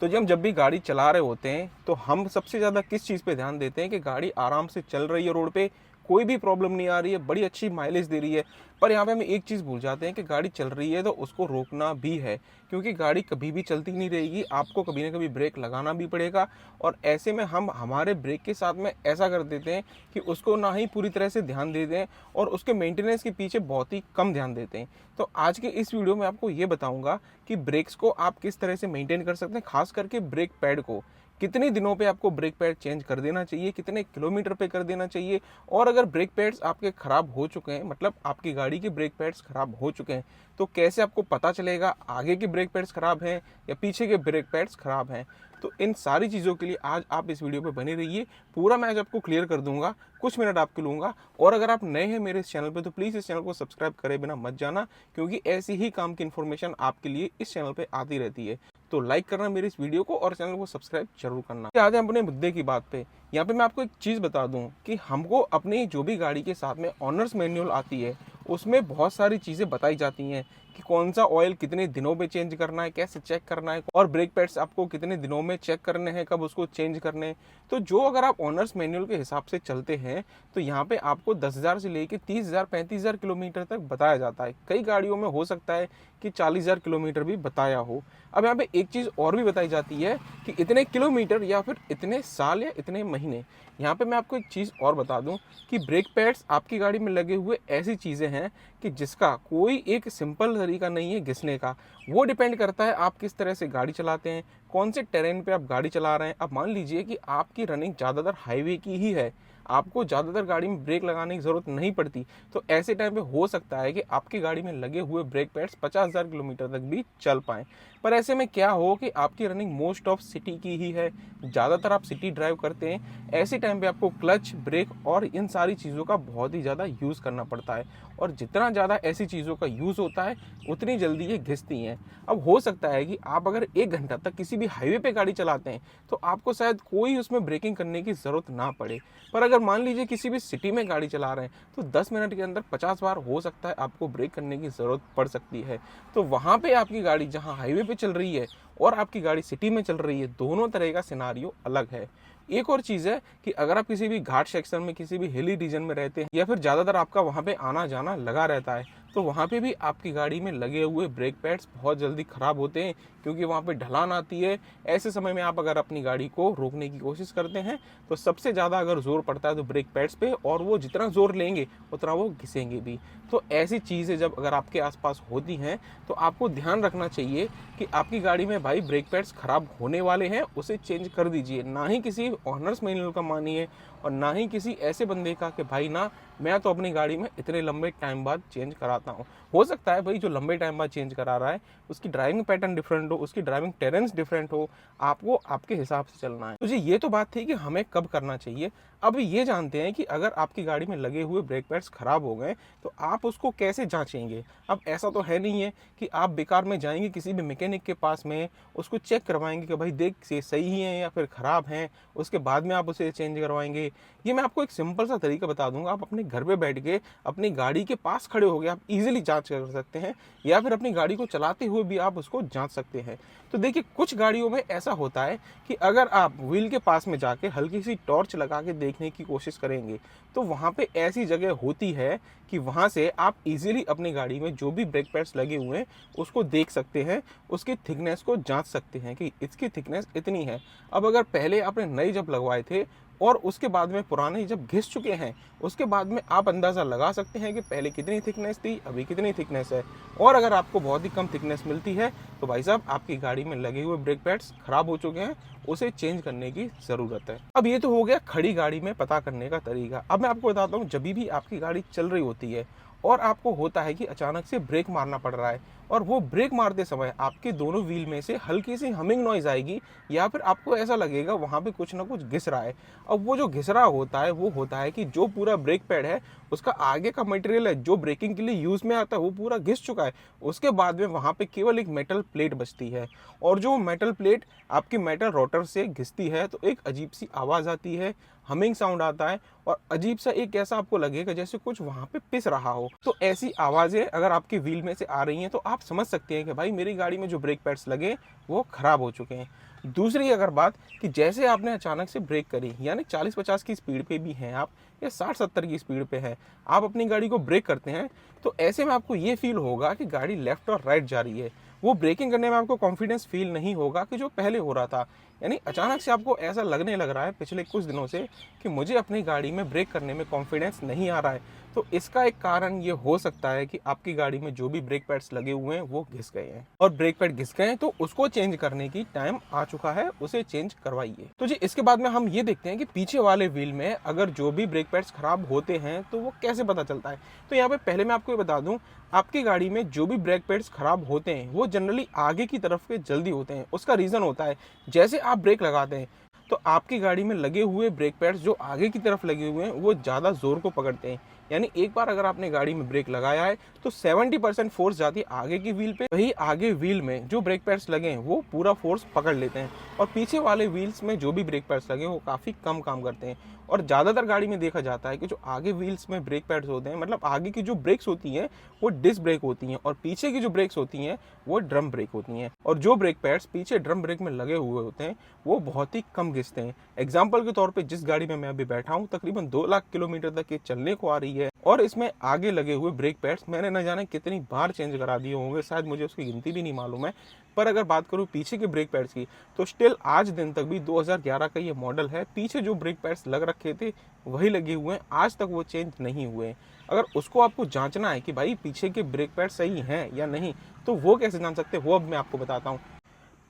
तो जब भी गाड़ी चला रहे होते हैं तो हम सबसे ज़्यादा किस चीज़ पे ध्यान देते हैं कि गाड़ी आराम से चल रही है, रोड पे कोई भी प्रॉब्लम नहीं आ रही है, बड़ी अच्छी माइलेज दे रही है। पर यहाँ पे हम एक चीज़ भूल जाते हैं कि गाड़ी चल रही है तो उसको रोकना भी है, क्योंकि गाड़ी कभी भी चलती नहीं रहेगी, आपको कभी ना कभी ब्रेक लगाना भी पड़ेगा। और ऐसे में हम हमारे ब्रेक के साथ में ऐसा कर देते हैं कि उसको ना ही पूरी तरह से ध्यान देते हैं और उसके मेंटेनेंस के पीछे बहुत ही कम ध्यान देते हैं। तो आज के इस वीडियो में आपको ये बताऊंगा कि ब्रेक्स को आप किस तरह से मेंटेन कर सकते हैं, खास करके ब्रेक पैड को कितने दिनों पे आपको ब्रेक पैड चेंज कर देना चाहिए, कितने किलोमीटर पे कर देना चाहिए। और अगर ब्रेक पैड्स आपके ख़राब हो चुके हैं, मतलब आपकी गाड़ी के ब्रेक पैड्स ख़राब हो चुके हैं, तो कैसे आपको पता चलेगा आगे के ब्रेक पैड्स ख़राब हैं या पीछे के ब्रेक पैड्स ख़राब हैं। तो इन सारी चीज़ों के लिए आज आप इस वीडियो पे बने रहिए, पूरा मैं आज आपको क्लियर कर दूंगा, कुछ मिनट आपके लूँगा। और अगर आप नए हैं मेरे इस चैनल पे तो प्लीज़ इस चैनल को सब्सक्राइब करे बिना मत जाना, क्योंकि ऐसी ही काम की इन्फॉर्मेशन आपके लिए इस चैनल पे आती रहती है। तो लाइक करना मेरे इस वीडियो को और चैनल को सब्सक्राइब जरूर करना। आते हैं अपने मुद्दे की बात पे। यहाँ पे मैं आपको एक चीज़ बता दूं कि हमको अपनी जो भी गाड़ी के साथ में ऑनर्स मैनुअल आती है उसमें बहुत सारी चीज़ें बताई जाती हैं कि कौन सा ऑयल कितने दिनों में चेंज करना है, कैसे चेक करना है, और ब्रेक पैड्स आपको कितने दिनों में चेक करने हैं, कब उसको चेंज करने हैं। तो जो अगर आप ऑनर्स मैनुअल के हिसाब से चलते हैं तो यहाँ पे आपको 10,000 से लेके 30,000 35,000 किलोमीटर तक बताया जाता है। कई गाड़ियों में हो सकता है कि 40,000 किलोमीटर भी बताया हो। अब यहाँ पे एक चीज़ और भी बताई जाती है कि इतने किलोमीटर या फिर इतने साल या इतने महीने। यहाँ पे मैं आपको एक चीज़ और बता दूं कि ब्रेक पैड्स आपकी गाड़ी में लगे हुए ऐसी चीज़ें हैं कि जिसका कोई एक सिंपल तरीका नहीं है घिसने का। वो डिपेंड करता है आप किस तरह से गाड़ी चलाते हैं, कौन से टेरेन पे आप गाड़ी चला रहे हैं। अब मान लीजिए कि आपकी रनिंग ज़्यादातर हाईवे की ही है, आपको ज़्यादातर गाड़ी में ब्रेक लगाने की ज़रूरत नहीं पड़ती, तो ऐसे टाइम पे हो सकता है कि आपकी गाड़ी में लगे हुए ब्रेक पैड्स 50,000 किलोमीटर तक भी चल पाएँ। पर ऐसे में क्या हो कि आपकी रनिंग मोस्ट ऑफ सिटी की ही है, ज़्यादातर आप सिटी ड्राइव करते हैं, ऐसे टाइम पे आपको क्लच, ब्रेक और इन सारी चीज़ों का बहुत ही ज़्यादा यूज़ करना पड़ता है। और जितना ज़्यादा ऐसी चीज़ों का यूज़ होता है उतनी जल्दी ये घिसती हैं। अब हो सकता है कि आप अगर 1 घंटा तक किसी भी हाईवे पे गाड़ी चलाते हैं तो आपको शायद कोई उसमें ब्रेकिंग करने की ज़रूरत ना पड़े। पर अगर मान लीजिए किसी भी सिटी में गाड़ी चला रहे हैं तो 10 मिनट के अंदर 50 बार हो सकता है आपको ब्रेक करने की ज़रूरत पड़ सकती है। तो वहाँ पे आपकी गाड़ी जहाँ हाईवे पे चल रही है और आपकी गाड़ी सिटी में चल रही है, दोनों तरह का सिनारियो अलग है। एक और चीज़ है कि अगर आप किसी भी घाट सेक्शन में, किसी भी हिली रीजन में रहते हैं या फिर ज़्यादातर आपका वहाँ पे आना जाना लगा रहता है, तो वहाँ पे भी आपकी गाड़ी में लगे हुए ब्रेक पैड्स बहुत जल्दी ख़राब होते हैं, क्योंकि वहाँ पे ढलान आती है। ऐसे समय में आप अगर अपनी गाड़ी को रोकने की कोशिश करते हैं तो सबसे ज़्यादा अगर जोर पड़ता है तो ब्रेक पैड्स पे, और वो जितना जोर लेंगे उतना वो घिसेंगे भी। तो ऐसी चीज़ें जब अगर आपके आसपास होती हैं तो आपको ध्यान रखना चाहिए कि आपकी गाड़ी में भाई ब्रेक पैड्स ख़राब होने वाले हैं, उसे चेंज कर दीजिए। ना ही किसी ऑनर्स मैनुअल का मानिए और ना ही किसी ऐसे बंदे का कि भाई ना मैं तो अपनी गाड़ी में इतने लंबे टाइम बाद चेंज कराता हूँ। हो सकता है भाई जो लंबे टाइम बाद चेंज करा रहा है उसकी ड्राइविंग पैटर्न डिफरेंट हो, उसकी ड्राइविंग टेरेंस डिफरेंट हो, आपको आपके हिसाब से चलना है। तो जी ये तो बात थी कि हमें कब करना चाहिए। अब ये जानते हैं कि अगर आपकी गाड़ी में लगे हुए ब्रेक पैड्स खराब हो गए तो आप उसको कैसे जांचेंगे। अब ऐसा तो है नहीं है कि आप बेकार में जाएंगे किसी भी मैकेनिक के पास में, उसको चेक करवाएंगे कि भाई देख से सही है या फिर ख़राब हैं, उसके बाद में आप उसे चेंज करवाएंगे। ये मैं आपको एक सिंपल सा तरीका बता दूंगा। आप अपने घर पे बैठ के अपनी गाड़ी के पास खड़े हो गए आप इजीली जांच कर सकते हैं, या फिर अपनी गाड़ी को चलाते हुए भी आप उसको जांच सकते हैं। तो देखिए कुछ गाड़ियों में ऐसा होता है कि अगर आप व्हील के पास में जाके हल्की सी टॉर्च लगा के देखने की कोशिश करेंगे तो वहाँ पे ऐसी जगह होती है कि वहाँ से आप इजीली अपनी गाड़ी में जो भी ब्रेक पैड्स लगे हुए हैं उसको देख सकते हैं, उसकी थिकनेस को जांच सकते हैं कि इसकी थिकनेस इतनी है। अब अगर पहले आपने नए जब लगवाए थे और उसके बाद में पुराने जब घिस चुके हैं, उसके बाद में आप अंदाज़ा लगा सकते हैं कि पहले कितनी थिकनेस थी, अभी कितनी थिकनेस है। और अगर आपको बहुत ही कम थिकनेस मिलती है तो भाई साहब आपकी गाड़ी में लगे हुए ब्रेक पैड्स खराब हो चुके हैं, उसे चेंज करने की ज़रूरत है। अब ये तो हो गया खड़ी गाड़ी में पता करने का तरीका। अब मैं आपको बताता हूँ, जब भी आपकी गाड़ी चल रही होती है और आपको होता है कि अचानक से ब्रेक मारना पड़ रहा है और वो ब्रेक मारते समय आपके दोनों व्हील में से हल्की सी हमिंग नॉइज आएगी, या फिर आपको ऐसा लगेगा वहाँ पे कुछ ना कुछ घिस रहा है। अब वो जो घिस रहा होता है वो होता है कि जो पूरा ब्रेक पैड है उसका आगे का मटेरियल है जो ब्रेकिंग के लिए यूज़ में आता है वो पूरा घिस चुका है। उसके बाद में वहाँ पे केवल एक मेटल प्लेट बचती है, और जो मेटल प्लेट आपकी मेटल रोटर से घिसती है तो एक अजीब सी आवाज़ आती है, हमिंग साउंड आता है, और अजीब सा एक ऐसा आपको लगेगा जैसे कुछ वहाँ पे पिस रहा हो। तो ऐसी आवाज़ें अगर आपके व्हील में से आ रही हैं तो आप समझ सकते हैं कि भाई मेरी गाड़ी में जो ब्रेक पैड्स लगे वो ख़राब हो चुके हैं। दूसरी अगर बात कि जैसे आपने अचानक से ब्रेक करी, यानी 40-50 की स्पीड पे भी हैं आप या 60-70 की स्पीड पे है, आप अपनी गाड़ी को ब्रेक करते हैं, तो ऐसे में आपको ये फील होगा कि गाड़ी लेफ्ट और राइट जा रही है। वो ब्रेकिंग करने में आपको कॉन्फिडेंस फील नहीं होगा कि जो पहले हो रहा था। यानी अचानक से आपको ऐसा लगने लग रहा है पिछले कुछ दिनों से कि मुझे अपनी गाड़ी में ब्रेक करने में कॉन्फिडेंस नहीं आ रहा है। तो इसका एक कारण ये हो सकता है कि आपकी गाड़ी में जो भी ब्रेक पैड्स लगे हुए हैं वो घिस गए हैं, और ब्रेक पैड घिस गए हैं तो उसको चेंज करने की टाइम आ चुका है, उसे चेंज करवाइए। तो जी इसके बाद में हम ये देखते हैं कि पीछे वाले व्हील में अगर जो भी ब्रेक पैड्स खराब होते हैं तो वो कैसे पता चलता है। तो यहाँ पे पहले मैं आपको ये बता दूं, आपकी गाड़ी में जो भी ब्रेक पैड्स खराब होते हैं वो जनरली आगे की तरफ के जल्दी होते हैं। उसका रीजन होता है, जैसे आप ब्रेक लगाते हैं तो आपकी गाड़ी में लगे हुए ब्रेक पैड्स जो आगे की तरफ लगे हुए हैं वो ज़्यादा जोर को पकड़ते हैं। यानी एक बार अगर आपने गाड़ी में ब्रेक लगाया है तो 70% फोर्स जाती है आगे की व्हील पे, वही आगे व्हील में जो ब्रेक पैड्स लगे हैं वो पूरा फोर्स पकड़ लेते हैं, और पीछे वाले व्हील्स में जो भी ब्रेक पैड्स लगे हैं वो काफ़ी कम काम करते हैं। और ज़्यादातर गाड़ी में देखा जाता है कि जो आगे व्हील्स में ब्रेक पैड्स होते हैं, मतलब आगे की जो ब्रेक्स होती हैं वो डिस्क ब्रेक होती हैं, और पीछे की जो ब्रेक्स होती हैं वो ड्रम ब्रेक होती हैं। और जो ब्रेक पैड्स पीछे ड्रम ब्रेक में लगे हुए होते हैं वो बहुत ही कम घिसते हैं। एग्जाम्पल के तौर पे जिस गाड़ी में मैं अभी बैठा हूँ तकरीबन 2 लाख किलोमीटर तक ये चलने को आ रही है, और इसमें आगे लगे हुए ब्रेक पैड्स मैंने न जाने कितनी बार चेंज करा दिए होंगे, शायद मुझे उसकी गिनती भी नहीं मालूम है। पर अगर बात करूँ पीछे के ब्रेक पैड्स की, तो स्टिल आज दिन तक भी 2011 का ये मॉडल है, पीछे जो ब्रेक पैड्स लग रखे थे वही लगे हुए हैं, आज तक वो चेंज नहीं हुए। अगर उसको आपको जांचना है कि भाई पीछे के ब्रेक पैड सही हैं या नहीं, तो वो कैसे जान सकते हैं वो अब मैं आपको बताता हूँ।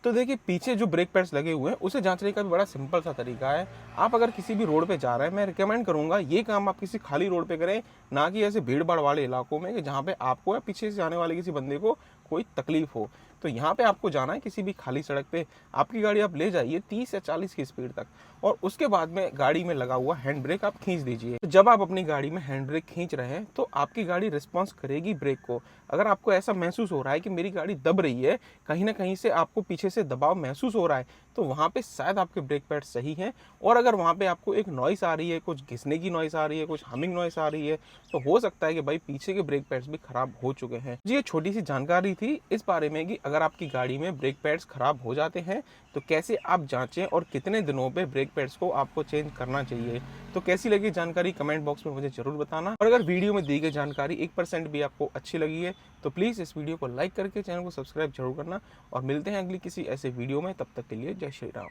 तो देखिए पीछे जो ब्रेक पैड्स लगे हुए हैं उसे जांचने का भी बड़ा सिंपल सा तरीका है। आप अगर किसी भी रोड पे जा रहे हैं, मैं रिकमेंड करूंगा ये काम आप किसी खाली रोड पे करें, ना कि ऐसे भीड़ भाड़ वाले इलाकों में कि जहाँ पे आपको या पीछे से आने वाले किसी बंदे को कोई तकलीफ हो। तो यहाँ पे आपको जाना है किसी भी खाली सड़क पे, आपकी गाड़ी आप ले जाइए 30 या 40 की स्पीड तक, और उसके बाद में गाड़ी में लगा हुआ हैंड ब्रेक आप खींच दीजिए। तो जब आप अपनी गाड़ी में हैंड ब्रेक खींच रहे हैं तो आपकी गाड़ी रिस्पॉन्स करेगी ब्रेक को। अगर आपको ऐसा महसूस हो रहा है कि मेरी गाड़ी दब रही है, कहीं ना कहीं से आपको पीछे से दबाव महसूस हो रहा है, तो वहाँ पे शायद आपके ब्रेक पैड सही हैं। और अगर वहाँ पे आपको एक नॉइस आ रही है, कुछ घिसने की नॉइस आ रही है, कुछ हमिंग नॉइस आ रही है, तो हो सकता है कि भाई पीछे के ब्रेक पैड्स भी खराब हो चुके हैं। जी ये छोटी सी जानकारी थी इस बारे में कि अगर आपकी गाड़ी में ब्रेक पैड्स खराब हो जाते हैं तो कैसे आप जांचें और कितने दिनों पे ब्रेक पैड्स को आपको चेंज करना चाहिए। तो कैसी लगी जानकारी कमेंट बॉक्स में मुझे जरूर बताना, और अगर वीडियो में दी गई जानकारी 1% भी आपको अच्छी लगी है तो प्लीज़ इस वीडियो को लाइक करके चैनल को सब्सक्राइब जरूर करना, और मिलते हैं अगली किसी ऐसे वीडियो में। तब तक के लिए जय श्री राम।